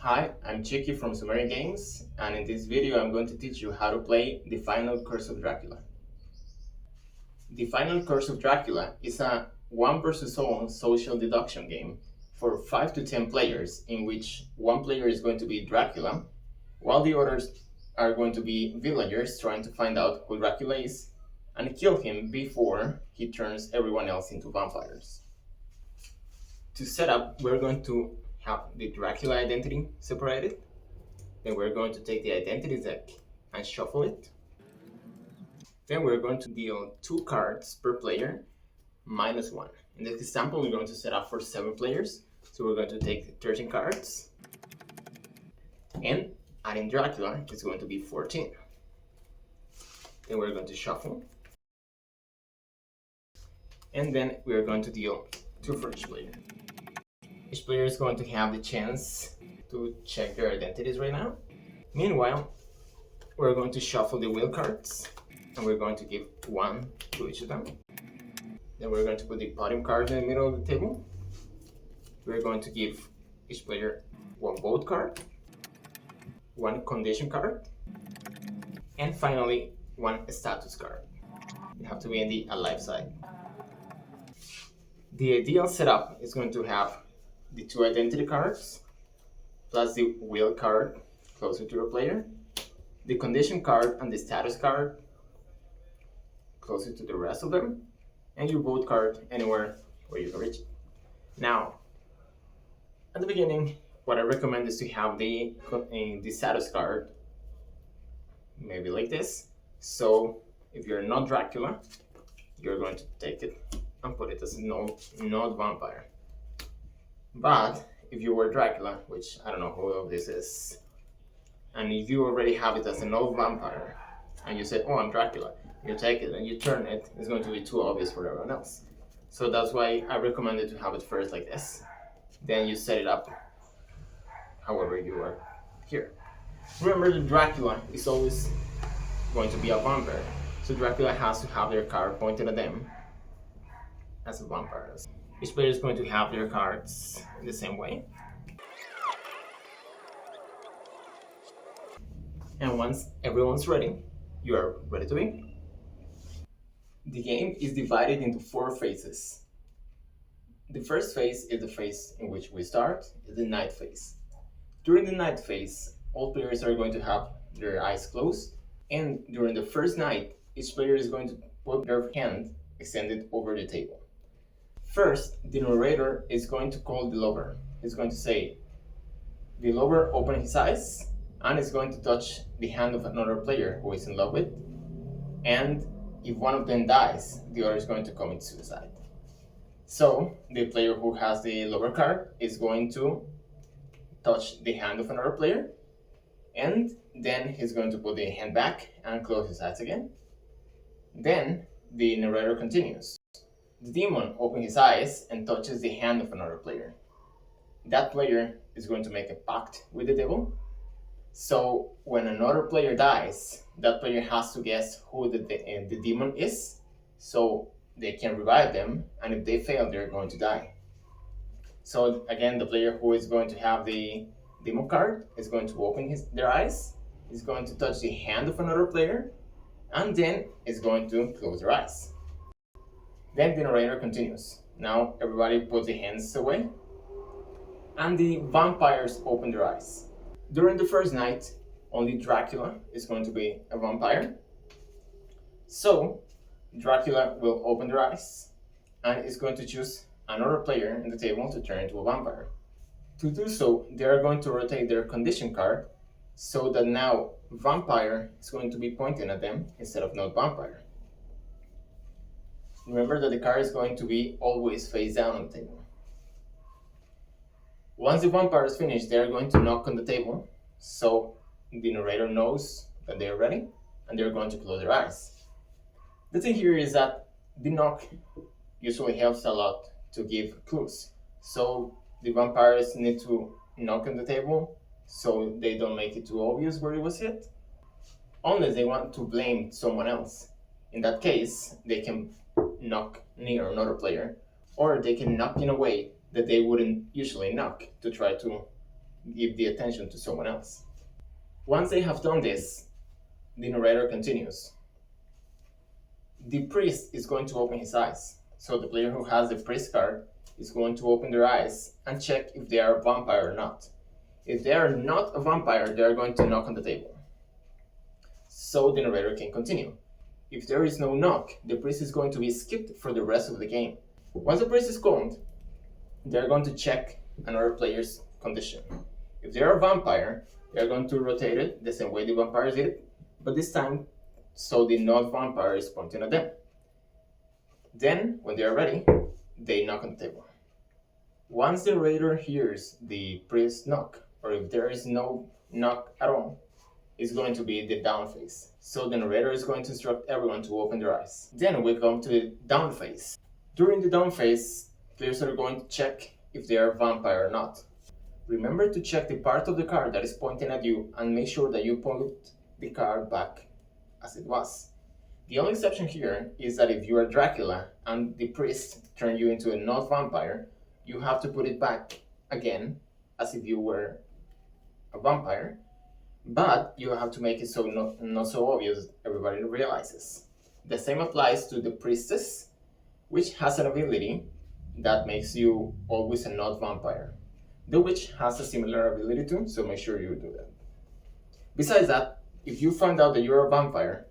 Hi, I'm Chicky from Sumerian Games, and in this video I'm going to teach you how to play the Final Curse of Dracula. The Final Curse of Dracula is a 1 versus all social deduction game for 5 to 10 players, in which one player is going to be Dracula, while the others are going to be villagers trying to find out who Dracula is and kill him before he turns everyone else into vampires. To set up, we're going to have the Dracula identity separated. Then we're going to take the identity deck and shuffle it. Then we're going to deal 2 cards per player, -1. In this example, we're going to set up for 7 players. So we're going to take 13 cards. And adding Dracula is going to be 14. Then we're going to shuffle. And then we're going to deal 2 for each player. Each player is going to have the chance to check their identities right now. Meanwhile, we're going to shuffle the wheel cards, and we're going to give 1 to each of them. Then we're going to put the bottom card in the middle of the table. We're going to give each player 1 vote card, 1 condition card, and finally 1 status card. You have to be in the alive side. The ideal setup is going to have the 2 identity cards, plus the wheel card closer to your player, the condition card and the status card closer to the rest of them, and your vote card anywhere where you can reach it. Now, at the beginning, what I recommend is to have the status card maybe like this. So if you're not Dracula, you're going to take it and put it as not vampire. But if you were Dracula, which I don't know who this is, and if you already have it as a no vampire, and you say, oh, I'm Dracula, you take it and you turn it, it's going to be too obvious for everyone else. So that's why I recommended to have it first like this. Then you set it up however you are here. Remember that Dracula is always going to be a vampire. So Dracula has to have their card pointed at them as a vampire. Each player is going to have their cards in the same way. And once everyone's ready, you are ready to be. The game is divided into 4 phases. The first phase is the phase in which we start, is the night phase. During the night phase, all players are going to have their eyes closed, and during the first night, each player is going to put their hand extended over the table. First, the narrator is going to call the lover. He's going to say, the lover opened his eyes, and is going to touch the hand of another player who is in love with, and if one of them dies, the other is going to commit suicide. So the player who has the lover card is going to touch the hand of another player, and then he's going to put the hand back and close his eyes again. Then the narrator continues. The demon opens his eyes and touches the hand of another player. That player is going to make a pact with the devil. So when another player dies, that player has to guess who the demon is, so they can revive them, and if they fail, they're going to die. So again, the player who is going to have the demon card is going to open their eyes, is going to touch the hand of another player, and then is going to close their eyes. Then the narrator continues. Now everybody puts the hands away, and the vampires open their eyes. During the first night, only Dracula is going to be a vampire. So Dracula will open their eyes and is going to choose another player in the table to turn into a vampire. To do so, they are going to rotate their condition card so that now vampire is going to be pointing at them instead of not vampire. Remember that the card is going to be always face down on the table. Once the vampire is finished, they are going to knock on the table, so the narrator knows that they are ready, and they're going to close their eyes. The thing here is that the knock usually helps a lot to give clues. So the vampires need to knock on the table so they don't make it too obvious where it was hit, unless they want to blame someone else. In that case, they can knock near another player, or they can knock in a way that they wouldn't usually knock to try to give the attention to someone else. Once they have done this, the narrator continues. The priest is going to open his eyes. So the player who has the priest card is going to open their eyes and check if they are a vampire or not. If they are not a vampire, they are going to knock on the table. So the narrator can continue. If there is no knock, the priest is going to be skipped for the rest of the game. Once the priest is gone, they're going to check another player's condition. If they are a vampire, they're going to rotate it the same way the vampires did, but this time so the not vampire is pointing at them. Then, when they are ready, they knock on the table. Once the narrator hears the priest knock, or if there is no knock at all, it's going to be the down phase. So the narrator is going to instruct everyone to open their eyes. Then we come to the down phase. During the down phase, players are going to check if they are vampire or not. Remember to check the part of the card that is pointing at you and make sure that you point the card back as it was. The only exception here is that if you are Dracula and the priest turned you into a not vampire, you have to put it back again as if you were a vampire, but you have to make it so not so obvious everybody realizes. The same applies to the priestess, which has an ability that makes you always a not vampire. The witch has a similar ability too, so make sure you do that. Besides that, if you find out that you're a vampire,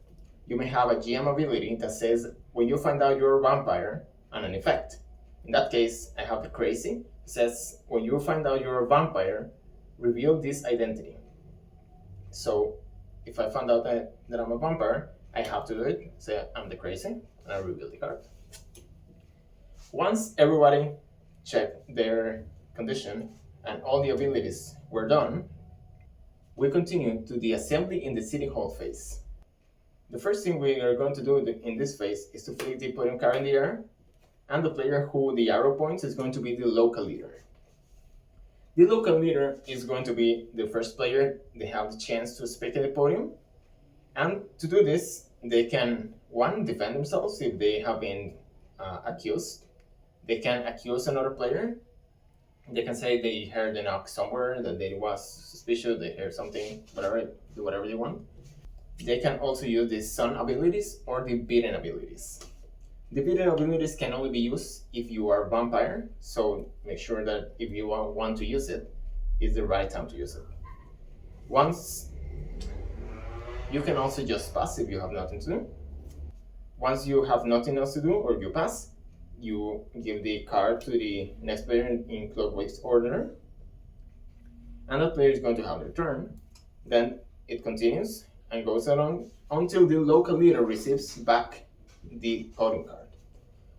you may have a GM ability that says when you find out you're a vampire and an effect. In that case, I have the crazy. It says when you find out you're a vampire, reveal this identity. So if I find out that I'm a vampire, I have to do it. Say I'm the crazy, and I reveal the card. Once everybody checked their condition and all the abilities were done, we continue to the assembly in the city hall phase. The first thing we are going to do in this phase is to flick the podium card in the air, and the player who the arrow points is going to be the local leader. The local leader is going to be the first player. They have the chance to speak at the podium, and to do this, they can, one, defend themselves if they have been accused. They can accuse another player. They can say they heard a knock somewhere, that they was suspicious, they heard something, whatever, do whatever they want. They can also use the sun abilities or the beaten abilities. The beaten abilities can only be used if you are a vampire, so make sure that if you want to use it, it's the right time to use it. Once, you can also just pass if you have nothing to do. Once you have nothing else to do, or you pass, you give the card to the next player in clockwise order, and that player is going to have their turn. Then it continues and goes along until the local leader receives back the podium card.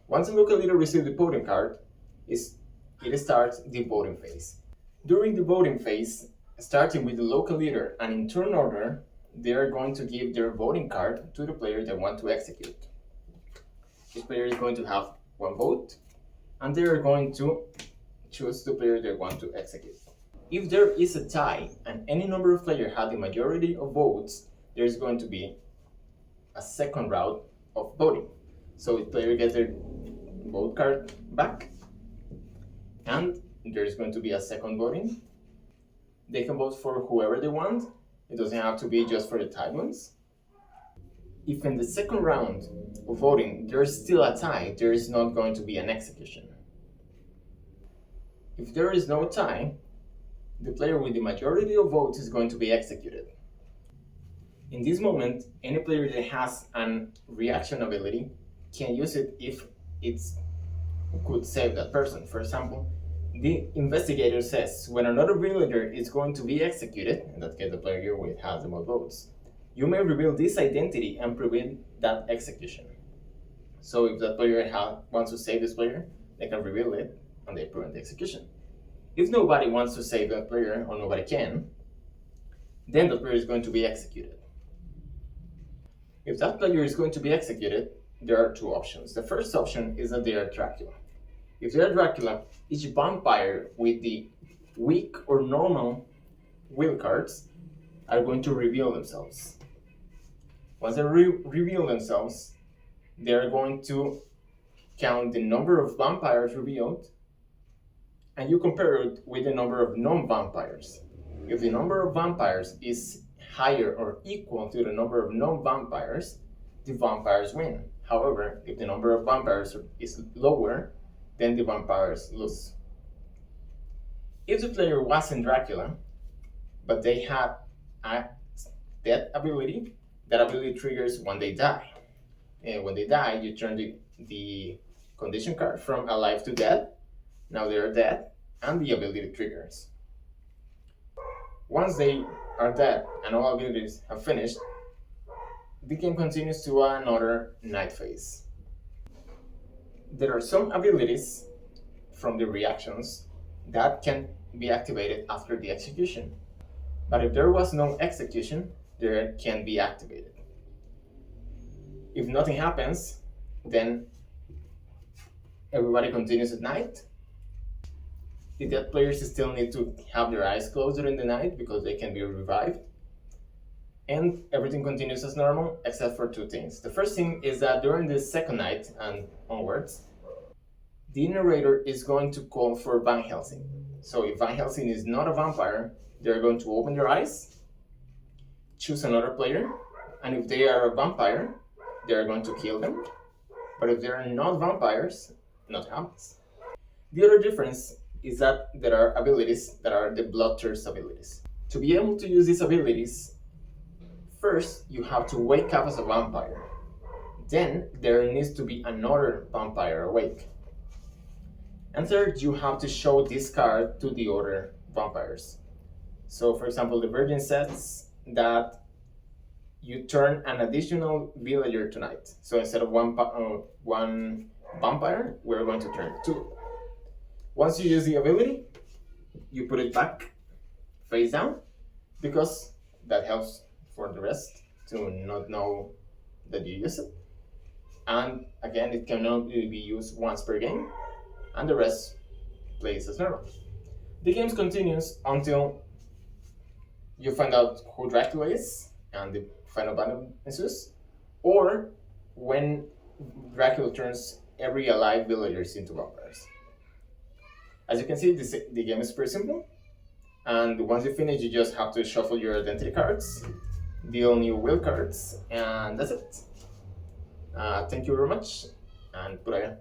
Once the local leader receives the podium card, it starts the voting phase. During the voting phase, starting with the local leader and in turn order, they are going to give their voting card to the player they want to execute. This player is going to have one vote, and they are going to choose the player they want to execute. If there is a tie and any number of players have the majority of votes, there is going to be a second round of voting. So the player gets their vote card back, and there is going to be a second voting. They can vote for whoever they want. It doesn't have to be just for the tied ones. If in the second round of voting there is still a tie, there is not going to be an execution. If there is no tie, the player with the majority of votes is going to be executed. In this moment, any player that has an reaction ability can use it if it could save that person. For example, the investigator says when another villager is going to be executed, in that case the player with has the most votes, you may reveal this identity and prevent that execution. So if that player wants to save this player, they can reveal it and they prevent the execution. If nobody wants to save that player, or nobody can, then the player is going to be executed. If that player is going to be executed, there are two options. The first option is that they are Dracula. If they are Dracula, each vampire with the weak or normal will cards are going to reveal themselves. Once they reveal themselves, they are going to count the number of vampires revealed, and you compare it with the number of non-vampires. If the number of vampires is higher or equal to the number of non-vampires, the vampires win. However, if the number of vampires is lower, then the vampires lose. If the player wasn't Dracula, but they had a death ability, that ability triggers when they die. And when they die, you turn the condition card from alive to dead. Now they are dead, and the ability triggers. Once they are dead and all abilities have finished, the game continues to another night phase. There are some abilities from the reactions that can be activated after the execution. But if there was no execution, they can be activated. If nothing happens, then everybody continues at night. The dead players still need to have their eyes closed during the night because they can be revived. And everything continues as normal except for two things. The first thing is that during the second night and onwards, the narrator is going to call for Van Helsing. So if Van Helsing is not a vampire, they're going to open their eyes, choose another player, and if they are a vampire, they're going to kill them. But if they're not vampires, nothing happens. The other difference is that there are abilities that are the bloodthirst abilities. To be able to use these abilities, first you have to wake up as a vampire. Then there needs to be another vampire awake. And third, you have to show this card to the other vampires. So for example, the Virgin says that you turn an additional villager tonight. So instead of one vampire, we're going to turn two. Once you use the ability, you put it back face down, because that helps for the rest to not know that you use it. And again, it can only be used once per game, and the rest plays as normal. The game continues until you find out who Dracula is and the final battle ensues, or when Dracula turns every alive villagers into vampires. As you can see, the game is pretty simple, and once you finish, you just have to shuffle your identity cards, deal new will cards, and that's it. Thank you very much, and por allá.